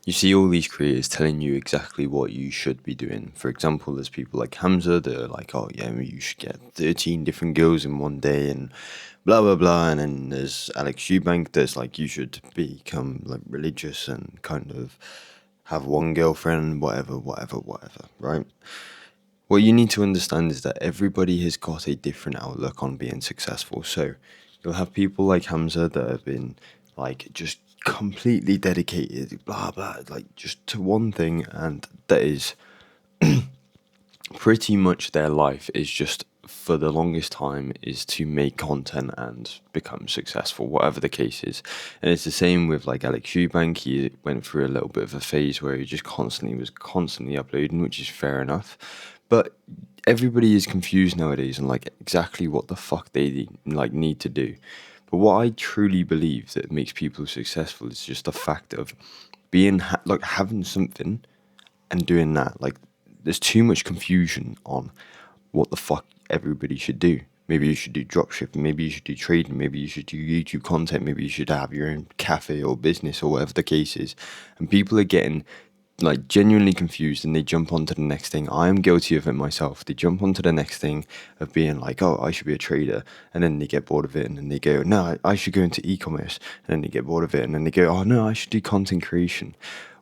you see all these creators telling you exactly what you should be doing. For example, there's people like Hamza that are like, oh yeah, you should get 13 different girls in one day and blah blah blah. And then there's Alex Eubank that's like, you should become like religious and kind of have one girlfriend, whatever, right? What you need to understand is that everybody has got a different outlook on being successful. So you'll have people like Hamza that have been like just completely dedicated, blah blah, like just to one thing, and that is pretty much their life is just for the longest time is to make content and become successful, whatever the case is. And it's the same with like Alex Eubank. He went through a little bit of a phase where he just constantly uploading, which is fair enough. But everybody is confused nowadays on like exactly what the fuck they like need to do. But what I truly believe that makes people successful is just the fact of being like having something and doing that. Like there's too much confusion on what the fuck everybody should do. Maybe you should do dropshipping, maybe you should do trading, maybe you should do YouTube content, maybe you should have your own cafe or business or whatever the case is. And people are getting like genuinely confused and they jump onto the next thing. I am guilty of it myself. They jump onto the next thing of being like, oh, I should be a trader. And then they get bored of it and then they go, no, I should go into e-commerce. And then they get bored of it and then they go, oh no, I should do content creation.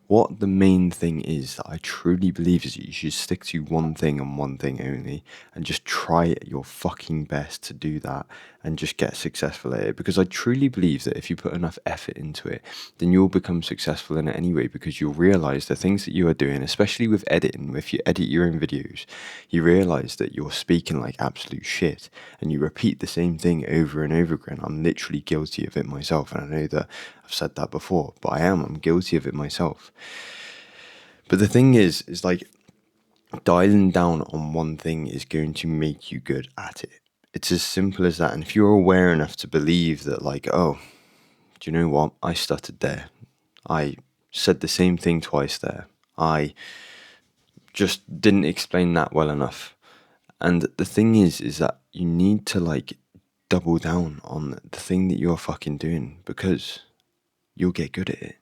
What the main thing is that I truly believe is that you should stick to one thing and one thing only and just try your fucking best to do that and just get successful at it. Because I truly believe that if you put enough effort into it, then you'll become successful in it anyway, because you'll realize the things that you are doing, especially with editing, if you edit your own videos, you realize that you're speaking like absolute shit and you repeat the same thing over and over again. I'm literally guilty of it myself, and I know that I've said that before, but I'm guilty of it myself. But the thing is like dialing down on one thing is going to make you good at it. It's as simple as that. And if you're aware enough to believe that, like, oh, do you know what? I stuttered there. I said the same thing twice there. I just didn't explain that well enough. And the thing is that you need to like double down on the thing that you're fucking doing, because you'll get good at it.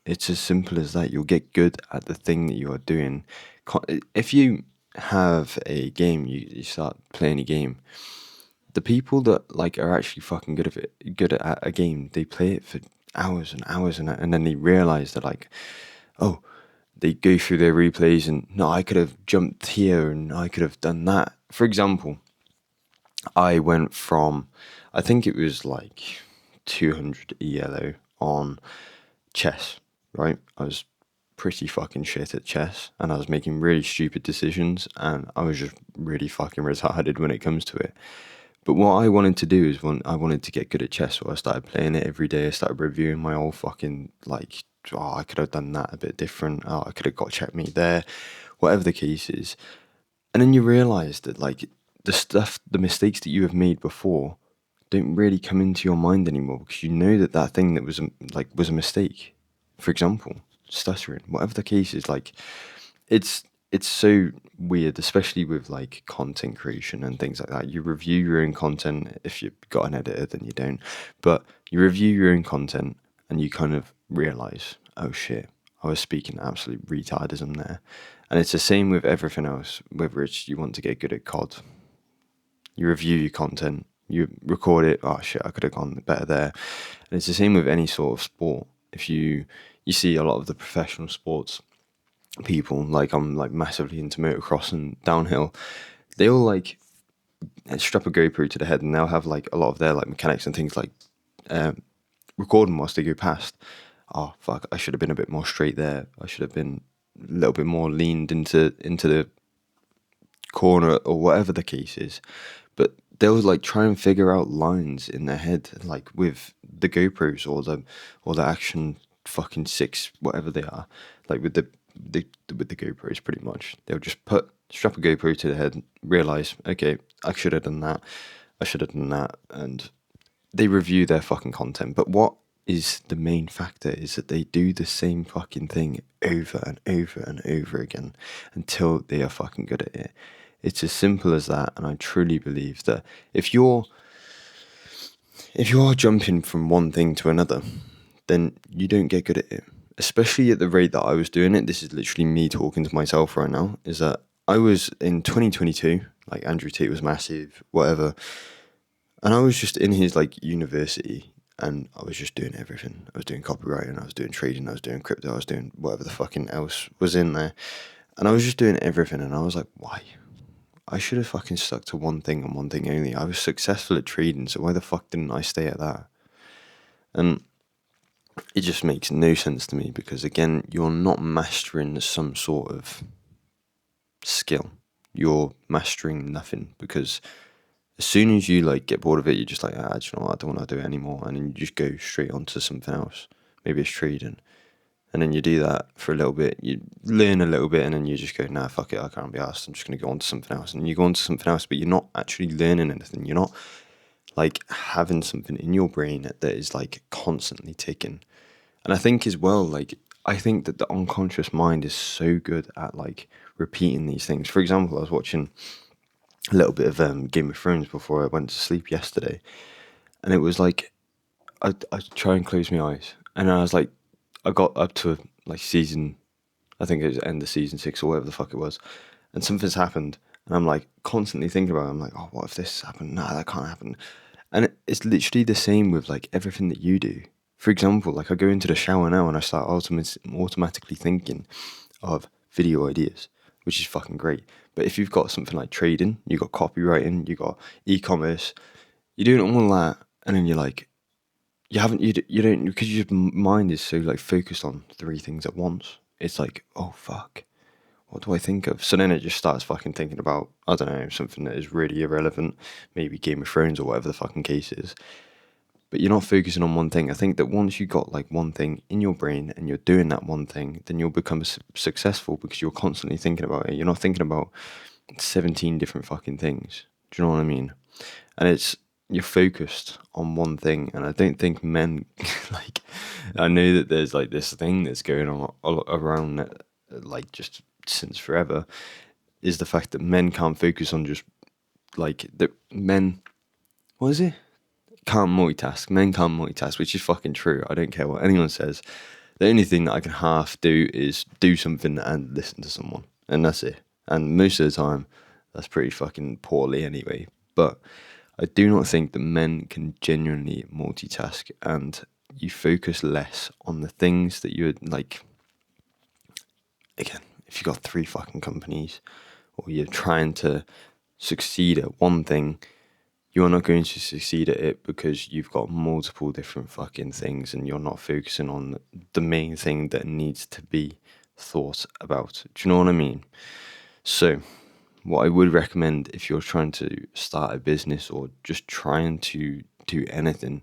It's as simple as that. You'll get good at the thing that you are doing. If you have a game, you start playing a game. The people that like are actually fucking good at a game, they play it for hours and hours and then they realize that like, oh, they go through their replays and no, I could have jumped here and I could have done that. For example, I went from, I think it was like 200 ELO on chess, right? I was pretty fucking shit at chess and I was making really stupid decisions and I was just really fucking retarded when it comes to it. But what I wanted to do is I wanted to get good at chess, so I started playing it every day. I started reviewing my old fucking, like, oh, I could have done that a bit different. Oh, I could have got checkmate there, whatever the case is. And then you realize that, like, the mistakes that you have made before don't really come into your mind anymore, because you know that that thing that was was a mistake. For example, stuttering, whatever the case is, like, it's it's so weird, especially with like content creation and things like that. You review your own content. If you've got an editor, then you don't. But you review your own content and you kind of realize, oh shit, I was speaking absolute retardism there. And it's the same with everything else, whether it's you want to get good at COD. You review your content, you record it, oh shit, I could have gone better there. And it's the same with any sort of sport. If you see a lot of the professional sports people, like I'm like massively into motocross and downhill, they all like strap a GoPro to the head and they'll have like a lot of their like mechanics and things like recording whilst they go past. Oh fuck, I should have been a bit more straight there. I should have been a little bit more leaned into the corner or whatever the case is. But they'll like try and figure out lines in their head, like with the GoPros or the Action fucking six, whatever they are, like with with the GoPros, pretty much. They'll just strap a GoPro to the head, realize, okay, I should have done that, I should have done that, and they review their fucking content. But what is the main factor is that they do the same fucking thing over and over and over again until they are fucking good at it. It's as simple as that, and I truly believe that if you're jumping from one thing to another, then you don't get good at it. especially at the rate that I was doing it, this is literally me talking to myself right now, is that I was in 2022, like Andrew Tate was massive, whatever, and I was just in his like university and I was just doing everything. I was doing copywriting, I was doing trading, I was doing crypto, I was doing whatever the fucking else was in there. And I was just doing everything and I was like, why? I should have fucking stuck to one thing and one thing only. I was successful at trading, so why the fuck didn't I stay at that? And it just makes no sense to me because again, you're not mastering some sort of skill. You're mastering nothing because as soon as you like get bored of it, you're just like, do you know what? I don't want to do it anymore, and then you just go straight onto something else. Maybe it's trading, and then you do that for a little bit. You learn a little bit, and then you just go, nah, fuck it, I can't be asked. I'm just gonna go on to something else, and you go on to something else, but you're not actually learning anything. You're not like having something in your brain that is like constantly ticking. And I think as well, like I think that the unconscious mind is so good at like repeating these things. For example, I was watching a little bit of Game of Thrones before I went to sleep yesterday, and it was like I try and close my eyes, and I was like, I got up to like season, I think it was end of season 6 or whatever the fuck it was, and something's happened, and I'm like constantly thinking about it. I'm like, oh, what if this happened? Nah, that can't happen. And it's literally the same with like everything that you do. For example, like I go into the shower now and I start automatically thinking of video ideas, which is fucking great. But if you've got something like trading, you've got copywriting, you've got e-commerce, you're doing all that, and then you're like, you don't, because your mind is so like focused on three things at once. It's like, oh fuck, what do I think of? So then it just starts fucking thinking about, I don't know, something that is really irrelevant, maybe Game of Thrones or whatever the fucking case is. But you're not focusing on one thing. I think that once you got like one thing in your brain and you're doing that one thing, then you'll become successful because you're constantly thinking about it. You're not thinking about 17 different fucking things. Do you know what I mean? And it's, you're focused on one thing. And I don't think men, like, I know that there's like this thing that's going on all around like just since forever, is the fact that men can't focus on just like the men, what is it? Can't multitask. Men can't multitask, which is fucking true. I don't care what anyone says. The only thing that I can half do is do something and listen to someone, and that's it. And most of the time, that's pretty fucking poorly anyway. But I do not think that men can genuinely multitask, and you focus less on the things that you're like. Again, if you've got three fucking companies, or you're trying to succeed at one thing, you're not going to succeed at it because you've got multiple different fucking things and you're not focusing on the main thing that needs to be thought about. Do you know what I mean? So, what I would recommend if you're trying to start a business or just trying to do anything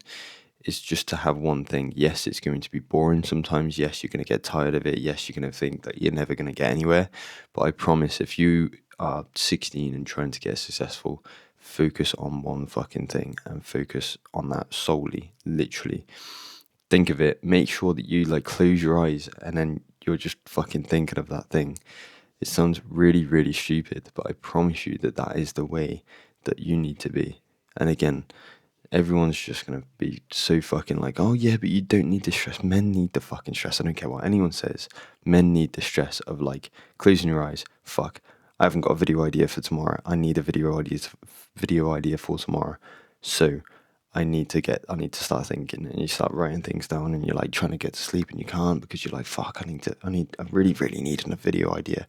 is just to have one thing. Yes, it's going to be boring sometimes. Yes, you're going to get tired of it. Yes, you're going to think that you're never going to get anywhere. But I promise, if you are 16 and trying to get successful, focus on one fucking thing and focus on that solely, literally. Think of it, make sure that you like close your eyes and then you're just fucking thinking of that thing. It sounds really, really stupid, but I promise you that that is the way that you need to be. And again, everyone's just gonna be so fucking like, oh yeah, but you don't need the stress. Men need the fucking stress. I don't care what anyone says. Men need the stress of like closing your eyes. Fuck, I haven't got a video idea for tomorrow. I need a video idea for tomorrow. So I need to start thinking, and you start writing things down, and you're like trying to get to sleep, and you can't because you're like, fuck, I really, really need a video idea,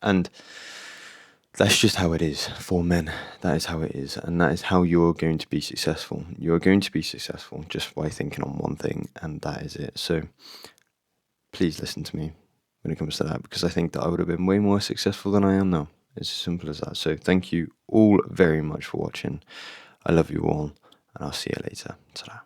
and that's just how it is for men. That is how it is, and that is how you're going to be successful. You're going to be successful just by thinking on one thing, and that is it. So please listen to me when it comes to that, because I think that I would have been way more successful than I am now. It's as simple as that. So thank you all very much for watching. I love you all, and I'll see you later. Ta-da.